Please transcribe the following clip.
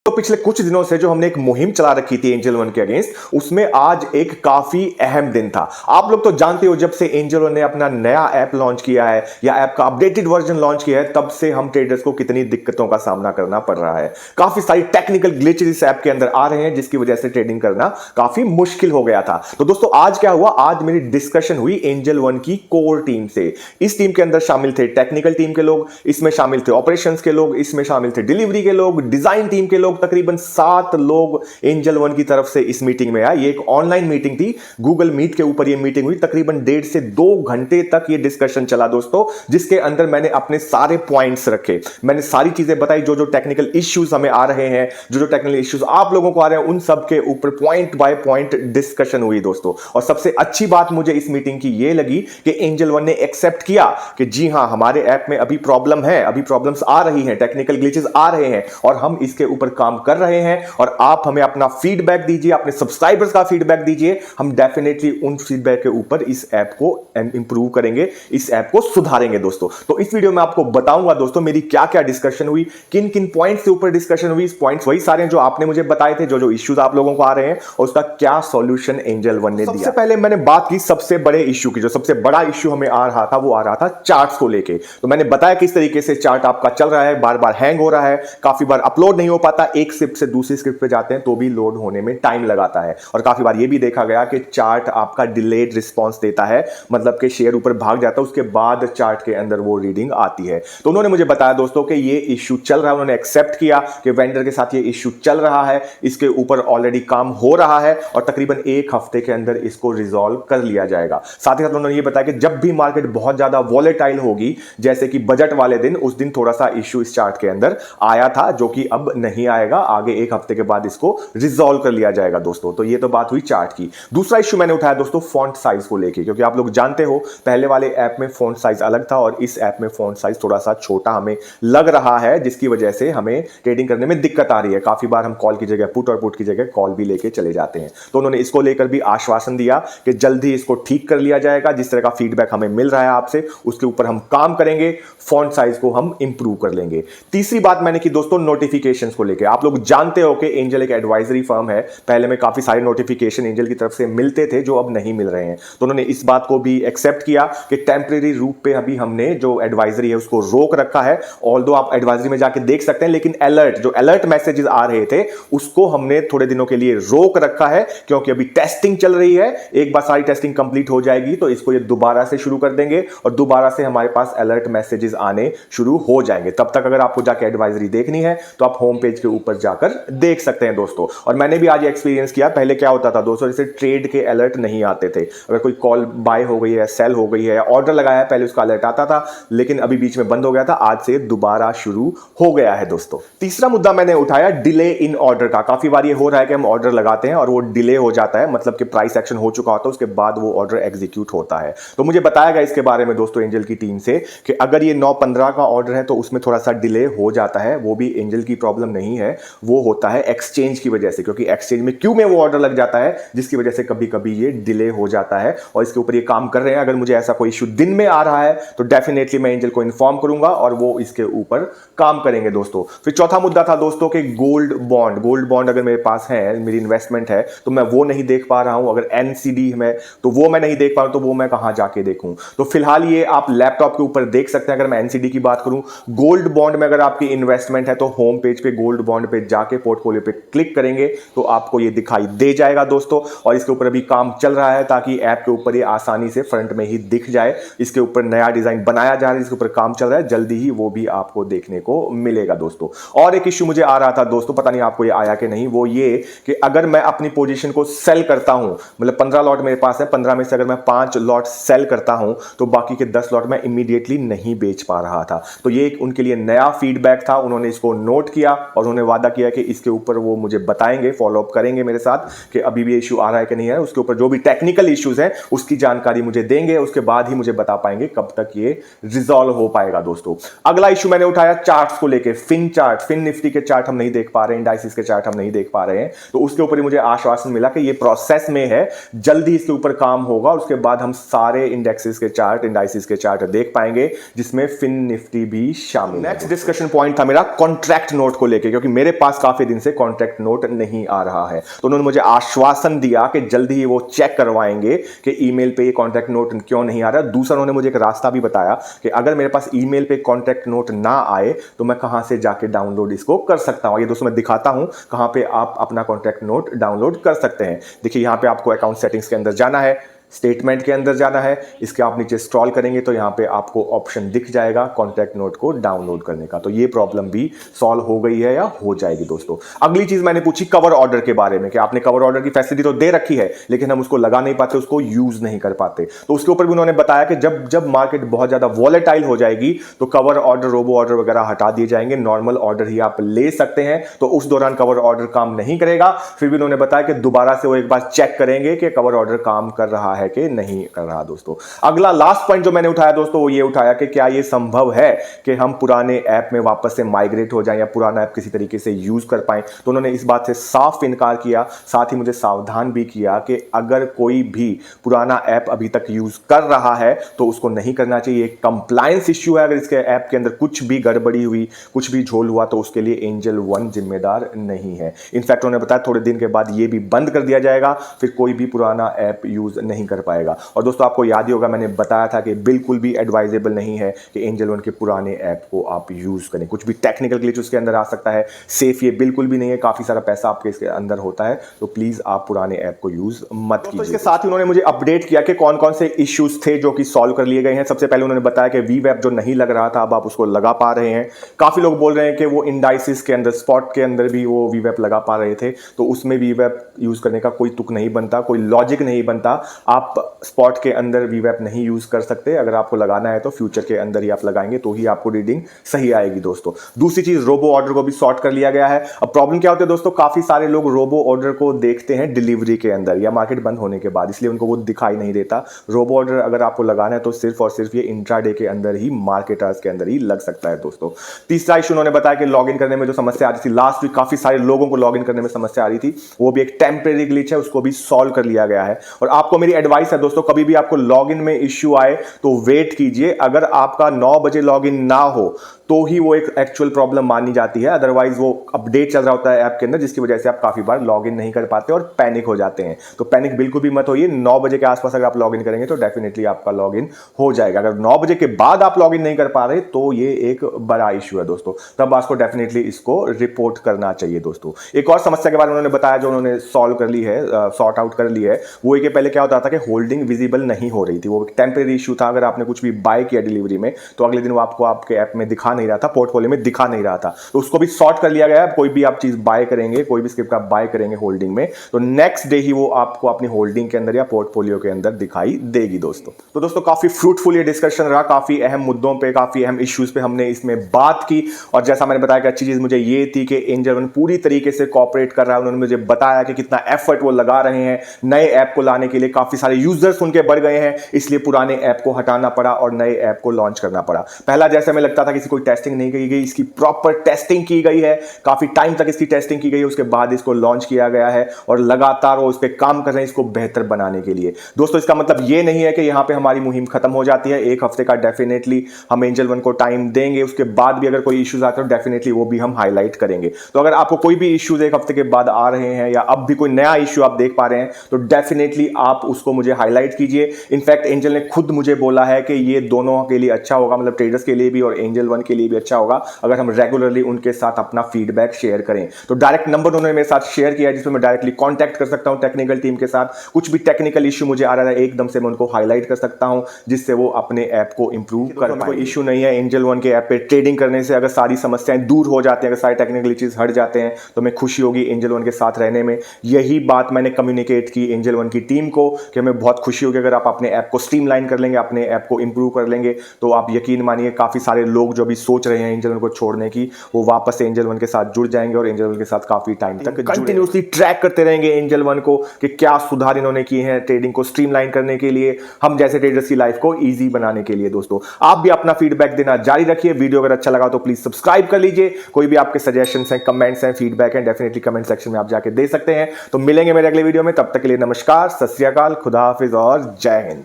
तो पिछले कुछ दिनों से जो हमने एक मुहिम चला रखी थी एंजल वन के अगेंस्ट, उसमें आज एक काफी अहम दिन था। आप लोग तो जानते हो, जब से एंजल वन ने अपना नया ऐप लॉन्च किया है या ऐप का अपडेटेड वर्जन लॉन्च किया है, तब से हम ट्रेडर्स को कितनी दिक्कतों का सामना करना पड़ रहा है। काफी सारी टेक्निकल ग्लिचेस इस ऐप के अंदर आ रहे हैं, जिसकी वजह से ट्रेडिंग करना काफी मुश्किल हो गया था। तो दोस्तों, आज क्या हुआ, आज मेरी डिस्कशन हुई एंजल वन की कोर टीम से। इस टीम के अंदर शामिल थे टेक्निकल टीम के लोग, इसमें शामिल थे ऑपरेशंस के लोग, इसमें शामिल थे डिलीवरी के लोग, डिजाइन टीम के लोग। तकरीबन 7 लोग एंजल वन की तरफ से इस मीटिंग में आए। ये एक ऑनलाइन मीटिंग थी, गूगल मीट के ऊपर ये मीटिंग हुई। तकरीबन 1.5 से 2 घंटे तक ये डिस्कशन चला दोस्तों, जिसके अंदर मैंने अपने सारे पॉइंट्स रखे, मैंने सारी चीजें बताई, जो जो टेक्निकल इश्यूज हमें आ रहे हैं, जो जो टेक्निकल इश्यूज आप लोगों को आ रहे हैं, उन सब के ऊपर पॉइंट बाय पॉइंट डिस्कशन हुई दोस्तों। और सबसे अच्छी बात मुझे इस मीटिंग की ये लगी कि एंजल वन ने एक्सेप्ट किया कि जी हां, हमारे ऐप में अभी प्रॉब्लम है, अभी प्रॉब्लम्स आ रही हैं, टेक्निकल ग्लिचेस आ रहे हैं और हम इसके ऊपर काम कर रहे हैं। और आप हमें अपना फीडबैक दीजिए, अपने सब्सक्राइबर्स का फीडबैक दीजिए। हम डेफिनेटली उन फीडबैक के ऊपर इस ऐप को इंप्रूव करेंगे, इस ऐप को सुधारेंगे दोस्तों। तो इस वीडियो में आपको बताऊंगा दोस्तों मेरी क्या क्या डिस्कशन हुई, किन किन पॉइंट्स के ऊपर डिस्कशन हुई। पॉइंट्स वही सारे हैं जो आपने मुझे बताए थे, जो जो इश्यूज आप लोगों को आ रहे हैं, और उसका क्या सॉल्यूशन एंजल वन ने दिया। सबसे पहले मैंने बात की सबसे बड़े इश्यू की। जो सबसे बड़ा इश्यू हमें आ रहा था, वो आ रहा था चार्ट्स को लेके। तो मैंने बताया किस तरीके से चार्ट आपका चल रहा है, बार बार हैंग हो रहा है, काफी बार अपलोड नहीं हो पाता, एक स्क्रिप्ट से दूसरी स्क्रिप्ट पे जाते हैं तो भी लोड होने में टाइम लगाता है। और काफी बार ये भी देखा गया कि चार्ट आपका डिलेड रिस्पॉन्स देता है, मतलब कि शेयर ऊपर भाग जाता है, उसके बाद चार्ट के अंदर वो रीडिंग आती है। तो उन्होंने मुझे बताया दोस्तों कि ये इश्यू चल रहा है, उन्होंने एक्सेप्ट किया कि वेंडर के साथ ये इश्यू चल रहा है, इसके ऊपर ऑलरेडी काम हो रहा है और तकरीबन 1 हफ्ते के अंदर इसको रिजॉल्व कर लिया जाएगा। साथ ही साथ उन्होंने ये बताया कि जब भी मार्केट बहुत ज्यादा वॉलेटाइल होगी, जैसे कि बजट वाले दिन, उस दिन थोड़ा सा इश्यू इस चार्ट के अंदर आया था, जो कि अब नहीं आएगा, आगे 1 हफ्ते के बाद इसको रिजॉल्व कर लिया जाएगा दोस्तों। तो ये तो बात हुई चार्ट की। दूसरा इश्यू मैंने उठाया दोस्तों फॉन्ट साइज को लेके, क्योंकि आप लोग जानते हो पहले वाले ऐप में फॉन्ट साइज अलग था और इस ऐप में फॉन्ट साइज थोड़ा सा छोटा हमें लग रहा है, जिसकी वजह से हमें ट्रेडिंग करने में दिक्कत आ रही है। काफी बार हम कॉल की जगह पुट और पुट की जगह कॉल भी लेके चले जाते हैं। तो उन्होंने इसको लेकर भी आश्वासन दिया कि जल्दी इसको ठीक कर लिया जाएगा। जिस तरह का फीडबैक हमें मिल रहा है आपसे, उसके ऊपर हम काम करेंगे, फॉन्ट साइज को हम इंप्रूव कर लेंगे। तीसरी बात मैंने की दोस्तों नोटिफिकेशंस को लेकर। आप लोग जानते हो कि एंजल एक एडवाइजरी फर्म है, पहले में काफी सारे नोटिफिकेशन एंजल की तरफ से मिलते थे जो अब नहीं मिल रहे हैं। तो उन्होंने इस बात को भी एक्सेप्ट किया कि टेम्परेरी रूप पे अभी हमने जो एडवाइजरी है उसको रोक रखा है। ऑल्दो आप एडवाइजरी में जाके देख सकते हैं, लेकिन जो अलर्ट मैसेजेस आ रहे थे उसको हमने थोड़े दिनों के लिए रोक रखा है, क्योंकि अभी टेस्टिंग चल रही है। एक बार सारी टेस्टिंग कंप्लीट हो जाएगी तो इसको ये दोबारा से शुरू कर देंगे और दोबारा से हमारे पास अलर्ट मैसेजेस आने शुरू हो जाएंगे। तब तक अगर आपको जाके एडवाइजरी देखनी है तो आप होम पेज के ऊपर जाकर देख सकते हैं दोस्तों। और मैंने भी आज एक्सपीरियंस किया, पहले क्या होता था दोस्तों, जैसे ट्रेड के अलर्ट नहीं आते थे। अगर कोई कॉल बाय हो गई है, सेल हो गई है, ऑर्डर लगाया है, पहले उसका अलर्ट आता था, लेकिन अभी बीच में बंद हो गया था, आज से दोबारा शुरू हो गया है दोस्तों। तीसरा मुद्दा मैंने उठाया डिले इन ऑर्डर का। काफी बार ये हो रहा है कि हम ऑर्डर लगाते हैं और वो डिले हो जाता है, मतलब कि प्राइस एक्शन हो चुका होता है, उसके बाद वो ऑर्डर एग्जीक्यूट होता है। तो मुझे बताया गया इसके बारे में दोस्तों एंजल की टीम से कि अगर ये 9-15 का ऑर्डर है तो उसमें थोड़ा सा डिले हो जाता है। वो भी एंजल की प्रॉब्लम नहीं है, वो होता है एक्सचेंज की वजह से, क्योंकि एक्सचेंज में क्यू में वो ऑर्डर लग जाता है, जिसकी वजह से कभी कभी ये डिले हो जाता है। और इसके ऊपर ये काम कर रहे हैं। अगर मुझे ऐसा कोई इशू दिन में आ रहा है तो डेफिनेटली मैं एंजल को इन्फॉर्म करूंगा और वो इसके ऊपर काम करेंगे दोस्तों। फिर चौथा मुद्दा था दोस्तों कि गोल्ड बॉन्ड अगर मेरे पास है, मेरी इन्वेस्टमेंट है, तो मैं वो नहीं देख पा रहा हूं। अगर एनसीडी में तो वो मैं नहीं देख पा रहा हूं, तो वो मैं कहां जाके देखूं। तो फिलहाल ये आप लैपटॉप के ऊपर देख सकते हैं। अगर मैं एनसीडी की बात करूं, गोल्ड बॉन्ड में अगर आपकी इन्वेस्टमेंट है तो होम पेज पे गोल्ड बॉन्ड पे जाके पोर्टफोलियो पे क्लिक करेंगे तो आपको ये दिखाई दे जाएगा दोस्तों। और इसके ऊपर अभी काम चल रहा है ताकि ऐप के ऊपर ये आसानी से फ्रंट में ही दिख जाए। इसके ऊपर नया डिजाइन बनाया जा रहा है, इसके ऊपर काम चल रहा है, जल्दी ही वो भी आपको देखने को मिलेगा दोस्तों। और एक इश्यू मुझे आ रहा था दोस्तों, पता नहीं आपको ये आया कि नहीं, वो ये कि अगर मैं अपनी पोजीशन को सेल करता हूं, मतलब 15 लॉट मेरे पास है, 15 में से अगर मैं 5 लॉट सेल करता हूं तो बाकी के 10 लॉट मैं इमीडिएटली नहीं बेच पा रहा था। तो ये एक उनके लिए नया फीडबैक था, उन्होंने इसको नोट किया और उन्होंने वादा किया कि इसके ऊपर वो मुझे बताएंगे, फॉलोअप करेंगे मेरे साथ कि अभी भी इश्यू आ रहा है कि नहीं है। उसके ऊपर जो भी टेक्निकल इश्यूज हैं उसकी जानकारी मुझे देंगे, उसके बाद ही मुझे बता पाएंगे कब तक ये रिजॉल्व हो पाएगा दोस्तों। अगला इश्यू मैंने उठाया चार्ट्स को लेके। फिन निफ्टी के चार्ट हम नहीं देख पा रहे हैं, इंडाइसिस के चार्ट हम नहीं देख पा रहे हैं। तो उसके ऊपर मुझे आश्वासन मिला कि ये प्रोसेस में है, जल्दी इसके ऊपर काम होगा, उसके बाद हम सारे इंडेक्सेस के चार्ट, इंडाइसिस के चार्ट देख पाएंगे, जिसमें फिन निफ्टी भी शामिल है। नेक्स्ट डिस्कशन पॉइंट था मेरा कॉन्ट्रैक्ट नोट को लेके, क्योंकि मेरे पास काफी दिन से कॉन्ट्रैक्ट नोट नहीं आ रहा है। तो उन्होंने मुझे आश्वासन दिया कि जल्दी ही वो चेक करवाएंगे कि ईमेल पे ये कॉन्ट्रैक्ट नोट क्यों नहीं आ रहा। दूसरा उन्होंने मुझे एक रास्ता भी बताया कि अगर मेरे पास ईमेल पे कॉन्ट्रैक्ट नोट ना आए तो मैं कहां से जाके डाउनलोड इसको कर सकता हूं। ये दोस्तों मैं दिखाता हूं कहां पे आप अपना कॉन्ट्रैक्ट नोट डाउनलोड कर सकते हैं। देखिए यहां पे आपको अकाउंट सेटिंग्स के अंदर जाना है, स्टेटमेंट के अंदर जाना है, इसके आप नीचे स्क्रॉल करेंगे तो यहां पे आपको ऑप्शन दिख जाएगा कॉन्ट्रैक्ट नोट को डाउनलोड करने का। तो ये प्रॉब्लम भी सॉल्व हो गई है या हो जाएगी दोस्तों। अगली चीज मैंने पूछी कवर ऑर्डर के बारे में कि आपने कवर ऑर्डर की फैसिलिटी तो दे रखी है लेकिन हम उसको लगा नहीं पाते, उसको यूज नहीं कर पाते। तो उसके ऊपर भी उन्होंने बताया कि जब जब मार्केट बहुत ज्यादा वॉलेटाइल हो जाएगी तो कवर ऑर्डर, रोबो ऑर्डर वगैरह हटा दिए जाएंगे, नॉर्मल ऑर्डर ही आप ले सकते हैं। तो उस दौरान कवर ऑर्डर काम नहीं करेगा। फिर भी उन्होंने बताया कि दोबारा से वो एक बार चेक करेंगे कि कवर ऑर्डर काम कर रहा है कि नहीं कर रहा दोस्तों। अगला लास्ट पॉइंट जो मैंने उठाया दोस्तों वो ये उठाया कि क्या ये संभव है कि हम पुराने ऐप में वापस से माइग्रेट हो जाएं या पुराना ऐप किसी तरीके से यूज कर पाएं। तो उन्होंने इस बात से साफ इनकार किया, साथ ही मुझे सावधान भी किया कि अगर कोई भी पुराना ऐप अभी तक यूज कर रहा है तो उसको नहीं करना चाहिए। एक कंप्लायंस इश्यू है, अगर इसके ऐप के अंदर कुछ भी गड़बड़ी हुई, कुछ भी झोल हुआ तो उसके लिए एंजल वन जिम्मेदार नहीं है। इनफैक्ट उन्होंने बताया थोड़े दिन के बाद ये भी बंद कर दिया जाएगा, फिर कोई भी पुराना ऐप यूज नहीं कर पाएगा। और दोस्तों आपको याद ही होगा मैंने बताया था कि बिल्कुल भी एडवाइजेबल नहीं है कि एंजल वन के पुराने ऐप को आप यूज करें। कुछ भी टेक्निकल ग्लिच उसके अंदर आ सकता है, सेफ ये बिल्कुल भी नहीं है, काफी सारा पैसा आपके इसके अंदर होता है। तो प्लीज आप पुराने ऐप को यूज मत कीजिए। इसके साथ ही उन्होंने मुझे अपडेट किया कि कौन कौन से इश्यूज थे जो कि सॉल्व कर लिए गए हैं। सबसे पहले उन्होंने बताया कि वी वेब जो नहीं लग रहा था अब आप उसको लगा पा रहे हैं। काफी लोग बोल रहे हैं कि वो इंडाइसिस के अंदर, स्पॉट के अंदर भी वो वी वेब लगा पा रहे थे, तो उसमें वी वेब यूज करने का कोई तुक नहीं बनता, कोई लॉजिक नहीं बनता। आप स्पॉट के अंदर वी वेब नहीं यूज कर सकते। अगर आपको लगाना है तो फ्यूचर के अंदर ही आप लगाएंगे तो ही आपको रीडिंग सही आएगी दोस्तों। दूसरी चीज, रोबो ऑर्डर को भी सॉर्ट कर लिया गया है। अब प्रॉब्लम क्या होती है दोस्तों, काफी सारे लोग रोबो ऑर्डर को देखते हैं डिलीवरी के अंदर या मार्केट बंद होने के बाद, इसलिए उनको वो दिखाई नहीं देता। रोबो ऑर्डर अगर आपको लगाना है तो सिर्फ और सिर्फ ये इंट्राडे के अंदर ही, मार्केटर्स के अंदर ही लग सकता है दोस्तों। तीसरा इशू उन्होंने बताया कि लॉगिन करने में जो समस्या आ रही थी लास्ट वीक, काफी सारे लोगों को लॉगिन करने में समस्या आ रही थी, वो भी एक टेम्परेरी ग्लिच है, उसको भी सॉल्व कर लिया गया है। और आपको मेरी एडवाइस है दोस्तों, कभी भी आपको लॉगिन में इश्यू आए तो वेट कीजिए। अगर आपका 9 बजे लॉगिन ना हो तो ही वो एक एक्चुअल प्रॉब्लम मानी जाती है, अदरवाइज वो अपडेट चल रहा होता है ऐप के अंदर जिसकी वजह से आप काफी बार लॉगिन नहीं कर पाते और पैनिक हो जाते हैं। तो पैनिक बिल्कुल भी मत होइए। 9 बजे के आसपास अगर आप लॉगिन करेंगे तो डेफिनेटली आपका लॉगिन हो जाएगा। अगर 9 बजे के बाद आप लॉगिन नहीं कर पा रहे तो ये एक बड़ा इशू है दोस्तों, तब आपको डेफिनेटली इसको रिपोर्ट करना चाहिए दोस्तों। एक और समस्या के बारे में उन्होंने बताया जो उन्होंने सॉल्व कर ली है, सॉर्ट आउट कर ली है, वो एक पहले क्या होता था कि होल्डिंग विजिबल नहीं हो रही थी, वो टेम्परेरी इशू था। अगर आपने कुछ भी बाय किया डिलीवरी में तो अगले दिन वो आपको आपके ऐप में दिखा नहीं रहा था, पोर्टफोलियो में दिखा नहीं रहा था, तो उसको भी सॉर्ट कर लिया गया है। कोई भी आप चीज बाय करेंगे, कोई भी स्क्रिप्ट आप बाय करेंगे होल्डिंग में, तो नेक्स्ट डे ही वो आपको अपनी होल्डिंग के अंदर या पोर्टफोलियो के अंदर दिखाई देगी दोस्तों। तो दोस्तों काफी फ्रूटफुल ये डिस्कशन रहा, काफी अहम मुद्दों पे, काफी अहम इश्यूज पे हमने इसमें बात की। और जैसा मैंने बताया कि अच्छी चीज मुझे ये थी कि एंजल वन पूरी तरीके से कॉपरेट कर रहा है। उन्होंने मुझे बताया कि कितना एफर्ट वो लगा रहे हैं नए ऐप को लाने के लिए। काफी सारे यूजर्स उनके बढ़ गए हैं, इसलिए पुराने ऐप को हटाना पड़ा और नए ऐप को लॉन्च करना पड़ा। पहला जैसे हमें लगता था कि कोई टेस्टिंग नहीं की गई, इसकी प्रॉपर टेस्टिंग की गई है, काफी टाइम तक इसकी टेस्टिंग की गई है, उसके बाद इसको लॉन्च किया गया है और लगातार वो इस पे काम कर रहे हैं इसको बेहतर बनाने के लिए। दोस्तों इसका मतलब ये नहीं है कि यहां पे हमारी मुहिम खत्म हो जाती है। एक हफ्ते का डेफिनेटली हम एंजल वन को टाइम देंगे, उसके बाद भी अगर कोई इश्यूज आते हैं डेफिनेटली वो भी हम हाईलाइट करेंगे। तो अगर आपको कोई भी इश्यूज एक हफ्ते के बाद आ रहे हैं या अब भी कोई नया इश्यू आप देख पा रहे हैं तो डेफिनेटली आप उसको मुझे हाईलाइट कीजिए। इनफैक्ट एंजल ने खुद मुझे बोला है कि ये दोनों के लिए अच्छा होगा, मतलब ट्रेडर्स के लिए भी और एंजल वन के लिए भी अच्छा होगा अगर हम रेगुलरली उनके साथ अपना फीडबैक शेयर करें। तो डायरेक्ट नंबर उन्होंने मेरे साथ शेयर किया है जिसमें मैं डायरेक्टली कांटेक्ट कर सकता हूं टेक्निकल टीम के साथ। कुछ भी टेक्निकल इश्यू मुझे आ रहा है एकदम से मैं उनको हाईलाइट कर सकता हूं जिससे वो अपने ऐप को इंप्रूव कर पाए। कोई इश्यू नहीं है एंजल वन के ऐप पे ट्रेडिंग करने से, अगर सारी समस्याएं दूर हो जाती हैं, अगर सारे टेक्निकल इश्यूज हट जाते हैं तो मैं खुशी होगी एंजल वन के साथ रहने में। यही बात मैंने कम्युनिकेट की एंजल वन की टीम को कि हमें बहुत खुशी होगी अगर आप अपने ऐप को स्ट्रीमलाइन कर लेंगे, अपने ऐप को इंप्रूव कर लेंगे। तो आप यकीन मानिए काफी सारे लोग जो भी सोच रहे हैं एंजल वन को छोड़ने की, वो वापस से एंजल वन के साथ जुड़ जाएंगे और एंजल वन के साथ काफी टाइम तक कंटिन्यूअसली ट्रैक करते रहेंगे एंजल वन को कि क्या सुधार इन्होंने किए हैं ट्रेडिंग को स्ट्रीमलाइन करने के लिए, हम जैसे ट्रेडर्स की लाइफ को इजी बनाने के लिए। दोस्तों आप भी अपना फीडबैक देना जारी रखिए। वीडियो अगर अच्छा लगा तो प्लीज सब्सक्राइब कर लीजिए। कोई भी आपके सजेशंस हैं, कमेंट्स हैं, फीडबैक हैं, डेफिनेटली कमेंट सेक्शन में आप जाके दे सकते हैं। तो मिलेंगे मेरे अगले वीडियो में, तब तक के लिए नमस्कार, सत श्री अकाल, खुदा हाफिज और जय हिंद।